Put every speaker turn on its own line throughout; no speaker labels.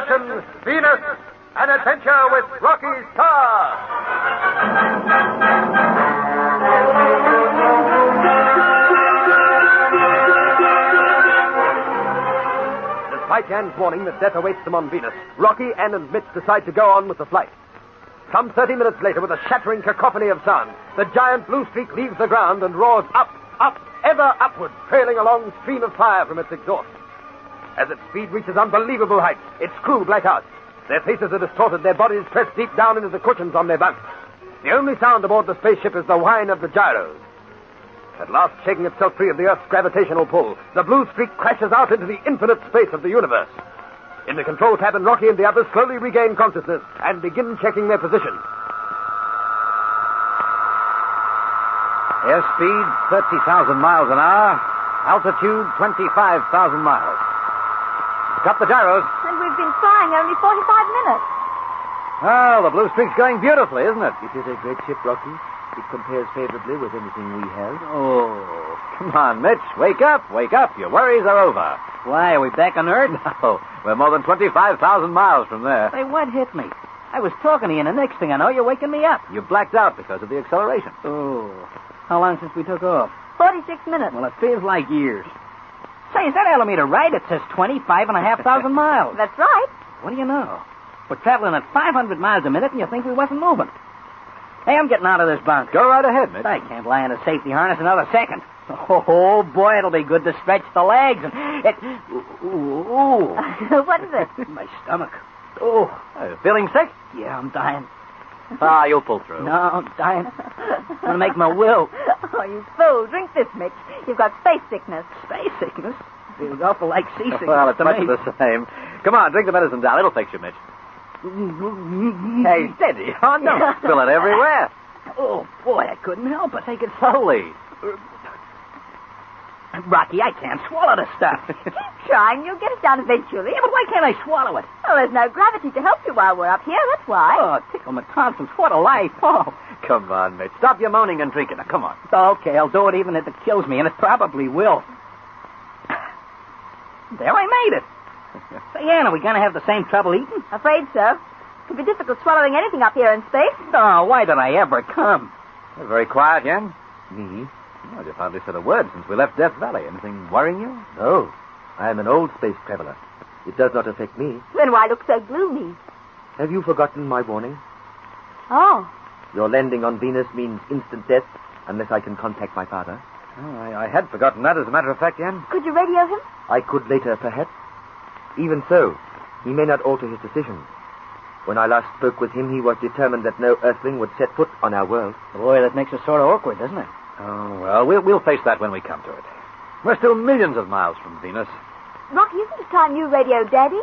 sensation, Venus, an adventure with Rocky Starr. Despite Jan's warning that death awaits them on Venus, Rocky, Ann, and Mitch decide to go on with the flight. Some 30 minutes later, with a shattering cacophony of sound, the giant blue streak leaves the ground and roars up, up, ever upward, trailing a long stream of fire from its exhaust. As its speed reaches unbelievable heights, its crew black out. Their faces are distorted, their bodies pressed deep down into the cushions on their bunks. The only sound aboard the spaceship is the whine of the gyros. At last, shaking itself free of the Earth's gravitational pull, the blue streak crashes out into the infinite space of the universe. In the control cabin, Rocky and the others slowly regain consciousness and begin checking their position.
Airspeed, 30,000 miles an hour. Altitude, 25,000 miles. Cut the gyros.
And we've been flying only 45 minutes.
Oh, the blue streak's going beautifully, isn't it?
It is a great ship, Rocky. It compares favorably with anything we have.
Oh, come on, Mitch. Wake up, wake up. Your worries are over.
Why, are we back on Earth?
No, we're more than 25,000 miles from there.
Hey, what hit me? I was talking to you, and the next thing I know, you're waking me up.
You blacked out because of the acceleration.
Oh, how long since we took off?
46 minutes.
Well, it feels like years. Say, is that altimeter right? It says 25,500 miles.
That's right.
What do you know? We're traveling at 500 miles a minute, and you think we wasn't moving. Hey, I'm getting out of this bunk.
Go right ahead, Mitch.
I can't lie in a safety harness another second. Oh, boy, it'll be good to stretch the legs. And it... Ooh.
What is it?
My stomach. Oh.
Feeling sick?
Yeah, I'm dying.
Ah, you'll pull through.
No, I'm dying. I'm going to make my will.
Oh, you fool. Drink this, Mitch. You've got space sickness.
Space sickness? Feels awful like seasickness.
Well, it's
to
much
me.
the same. Come on, drink the medicine down. It'll fix you, Mitch. Hey, steady. Oh, don't spill it everywhere.
Oh, boy, I couldn't help it.
Take it slowly.
Rocky, I can't swallow the stuff.
Keep trying. You'll get it down eventually.
Yeah, but why can't I swallow it?
Well, there's no gravity to help you while we're up here. That's why.
Oh, tickle my tonsils. What a life. Oh.
Come on, Mitch. Stop your moaning and drink it. Now, come on.
Okay, I'll do it even if it kills me, and it probably will. There, I made it. Say, Ann, are we going to have the same trouble eating?
Afraid so. It'll be difficult swallowing anything up here in space.
Oh, why did I ever come?
You're very quiet, Yen.
Me?
Well, you've hardly said a word since we left Death Valley. Anything worrying you?
No. I am an old space traveler. It does not affect me.
Then why look so gloomy?
Have you forgotten my warning?
Oh.
Your landing on Venus means instant death unless I can contact my father.
Oh, I had forgotten that, as a matter of fact, Yen.
Could you radio him?
I could later, perhaps. Even so, he may not alter his decision. When I last spoke with him, he was determined that no Earthling would set foot on our world.
Boy, that makes it sort of awkward, doesn't it?
Oh, well, we'll face that when we come to it. We're still millions of miles from Venus.
Rocky, isn't it time you radioed Daddy?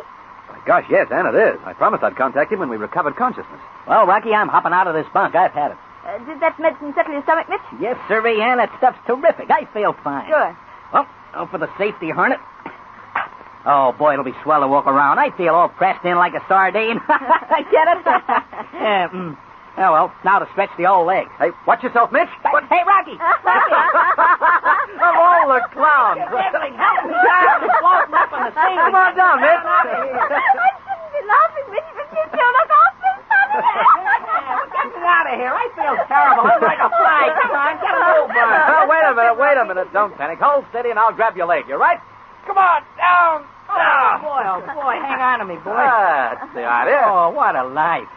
My gosh, yes, Ann, it is. I promised I'd contact him when we recovered consciousness.
Well, Rocky, I'm hopping out of this bunk. I've had it.
Did that medicine settle your stomach, Mitch?
Yes, sir, Ann. That stuff's terrific. I feel fine.
Sure.
Well, for the safety harness. Oh, boy, it'll be swell to walk around. I feel all pressed in like a sardine. Get it? Oh, well, now to stretch the old legs.
Hey, watch yourself, Mitch.
What? Hey, Rocky!
Of all the clowns.
Everything, help me down. It's floating up on the scene.
Come on down, Mitch.
I shouldn't be laughing, Mitch, but you two look awful funny.
Get me out of here. I feel terrible. I'm like a fly. Come on, get a move on.
Wait a minute. Don't panic. Hold steady and I'll grab your leg. You right? Come on, down.
Oh, boy, hang on to me, boy.
That's the idea.
Oh, what a life.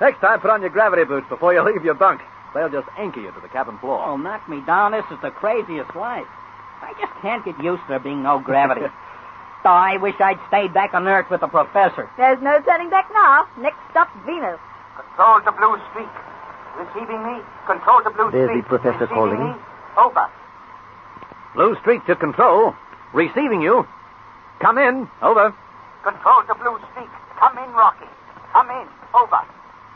Next time, put on your gravity boots before you leave your bunk. They'll just anchor you to the cabin floor.
Oh, knock me down. This is the craziest life. I just can't get used to there being no gravity. Oh, I wish I'd stayed back on Earth with the professor.
There's no turning back now. Next stop, Venus.
Control to Blue Streak. Receiving me. Control to Blue
There's
Streak.
the professor
Receiving
calling.
me. Over.
Blue Streak to control. Receiving you. Come in. Over.
Control to Blue Streak. Come in, Rocky. Come in. Over.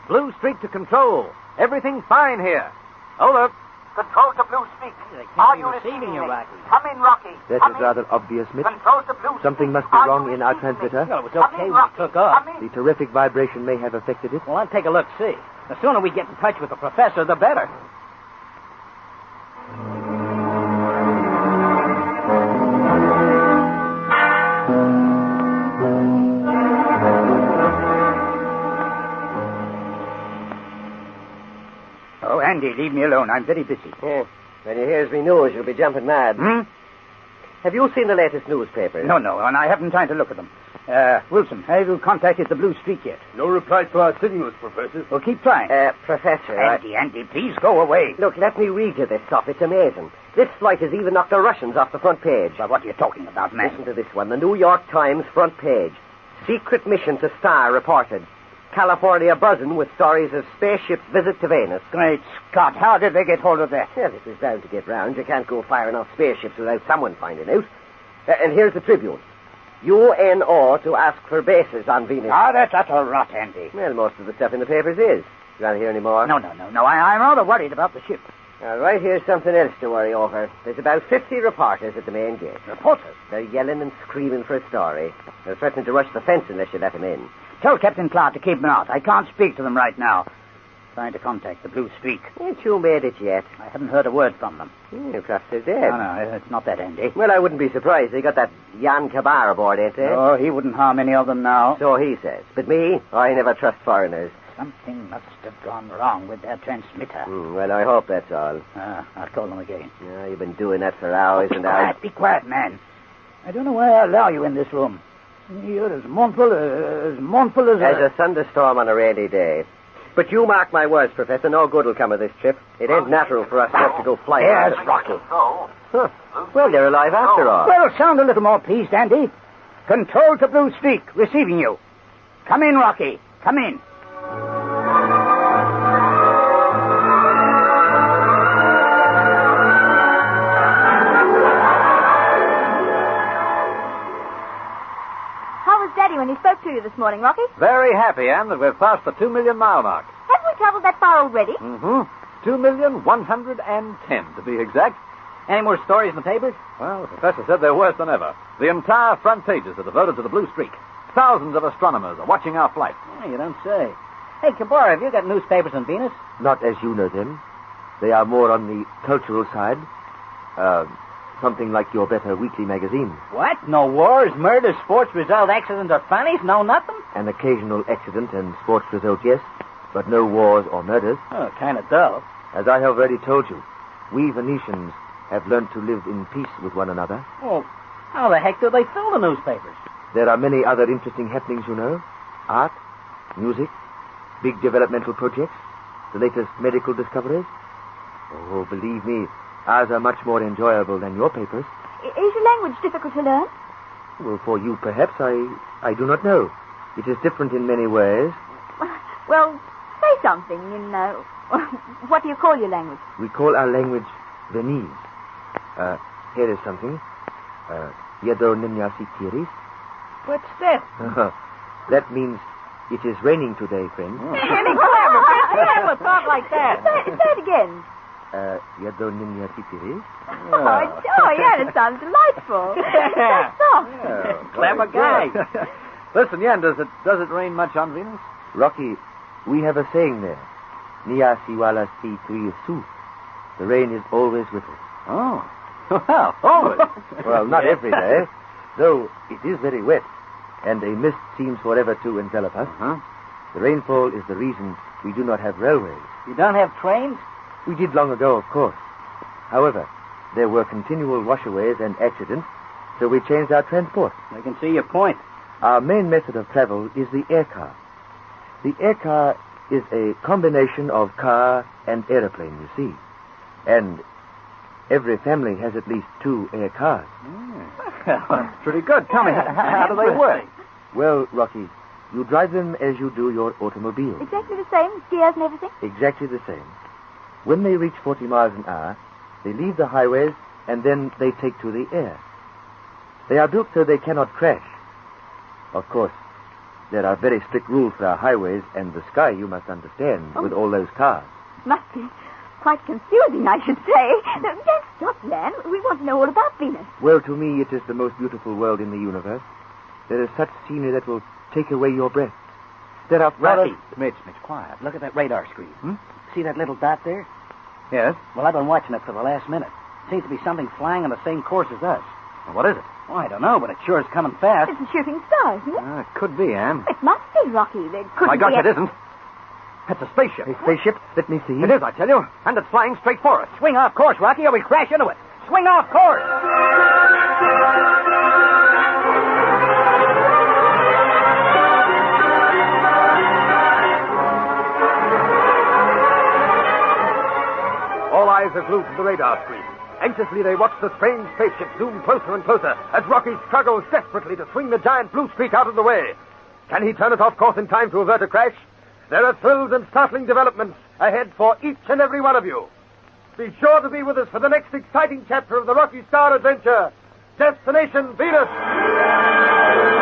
Blue Streak to control. Everything fine here. Over.
Control to Blue Streak.
They can't
Are
be
you
receiving
receiving
you,
me?
Rocky.
Come in, Rocky.
That
Come
is
in.
rather obvious, Mitch.
Control to Blue Streak.
Something must be
Are
wrong
you
in our
receiving me?
transmitter.
Well, it was
Come
okay
in,
when
Rocky.
we took off.
Come in.
The terrific vibration may have affected it.
Well, I'll take a look, see. The sooner we get in touch with the professor, the better. leave me alone. I'm very busy.
Yeah. When he hears me news, you'll be jumping mad. Have you seen the latest newspapers?
No, and I haven't time to look at them. Wilson, have you contacted the Blue Streak yet?
No reply to our signals, Professor.
Well, keep trying.
Professor...
Andy, please go away.
Look, let me read you this stuff. It's amazing. This flight has even knocked the Russians off the front page.
But what are you talking about, man?
Listen to this one. The New York Times front page. Secret mission to Starr reported. California buzzing with stories of spaceship's visit to Venus.
Great Scott, how did they get hold of that?
Yeah, this is bound to get round. You can't go firing off spaceships without someone finding out. And here's the Tribune. UNO to ask for bases on Venus.
Ah, that's utter rot, Andy.
Well, most of the stuff in the papers is. You want to hear any more?
No. I'm rather worried about the ship.
Right, here's something else to worry over. There's about 50 reporters at the main gate.
Reporters?
They're yelling and screaming for a story. They're threatening to rush the fence unless you let them in.
Tell Captain Clark to keep them out. I can't speak to them right now. Trying to contact the Blue Streak.
Ain't you made it yet?
I haven't heard a word from them.
Perhaps they're dead.
No, it's not that, Andy.
Well, I wouldn't be surprised. They got that Jan Kabar aboard, ain't they?
Oh, he wouldn't harm any of them now.
So he says. But me, I never trust foreigners.
Something must have gone wrong with their transmitter.
Well, I hope that's all.
I'll call them again.
Yeah, you've been doing that for hours and hours.
Be quiet, man. I don't know why I allow you in this room. You're as mournful as
a thunderstorm on a rainy day. But you mark my words, Professor, no good will come of this trip. It ain't natural for us to have to go flying.
Yes, Rocky.
Huh. Well, they're alive after all.
Well, sound a little more pleased, Andy. Control to Blue Streak, receiving you. Come in, Rocky. Come in.
Daddy when he spoke to you this morning, Rocky?
Very happy, Anne, that we've passed the 2 million mile mark.
Have we traveled that far already?
2,110,000 to be exact.
Any more stories in the papers?
Well, the professor said they're worse than ever. The entire front pages are devoted to the Blue Streak. Thousands of astronomers are watching our flight.
Oh, you don't say. Hey, Kabara, have you got newspapers on Venus?
Not as you know them. They are more on the cultural side. Something like your better weekly magazine.
What? No wars, murders, sports result, accidents, or funnies? No nothing?
An occasional accident and sports result, yes, but no wars or murders.
Oh, kind of dull.
As I have already told you, we Venetians have learned to live in peace with one another.
Well, how the heck do they fill the newspapers?
There are many other interesting happenings, you know. Art, music, big developmental projects, the latest medical discoveries. Oh, believe me, ours are much more enjoyable than your papers.
Is your language difficult to learn?
Well, for you, perhaps. I do not know. It is different in many ways.
Well, say something in, what do you call your language?
We call our language Venise. Here is something. Yedo Ninyasi Kiris.
What's that?
That means it is raining today, friend.
Any clever talk like that.
Say it again.
Yedo Ninyasi Kiris.
Oh, yeah, it sounds delightful. That's soft.
Clever guy.
Listen, Yan, does it rain much on Venus?
Rocky, we have a saying there. Niasi wala si tui su. The rain is always with us.
Oh. Well, always.
Well, not every day, though it is very wet, and a mist seems forever to envelop us. The rainfall is the reason we do not have railways.
You don't have trains?
We did long ago, of course. However, there were continual washaways and accidents, so we changed our transport.
I can see your point.
Our main method of travel is the air car. The air car is a combination of car and aeroplane, you see. And every family has at least 2 air cars.
Well, that's pretty good. Tell me, how do they work?
Well, Rocky, you drive them as you do your automobile.
Exactly the same, with gears and everything?
Exactly the same. When they reach 40 miles an hour, they leave the highways and then they take to the air. They are built so they cannot crash. Of course, there are very strict rules for our highways and the sky, you must understand, with all those cars.
Must be quite confusing, I should say. No, don't stop, Lan. We want to know all about Venus.
Well, to me, it is the most beautiful world in the universe. There is such scenery that will take away your breath. There are
Rocky, Mitch, quiet. Look at that radar screen. See that little dot there?
Yes.
Well, I've been watching it for the last minute. Seems to be something flying on the same course as us.
Well, what is it?
Oh, I don't know, but it sure is coming fast.
It's a shooting star, isn't it?
It could be, Anne.
It must be, Rocky. There couldn't
My gosh,
be
it isn't.
That's a spaceship.
A spaceship? Let me see.
It is, I tell you. And it's flying straight for us.
Swing off course, Rocky, or we crash into it. Swing off course.
All eyes are glued to the radar screen. Anxiously, they watch the strange spaceship zoom closer and closer as Rocky struggles desperately to swing the giant blue streak out of the way. Can he turn it off course in time to avert a crash? There are thrills and startling developments ahead for each and every one of you. Be sure to be with us for the next exciting chapter of the Rocky Starr adventure, Destination Venus.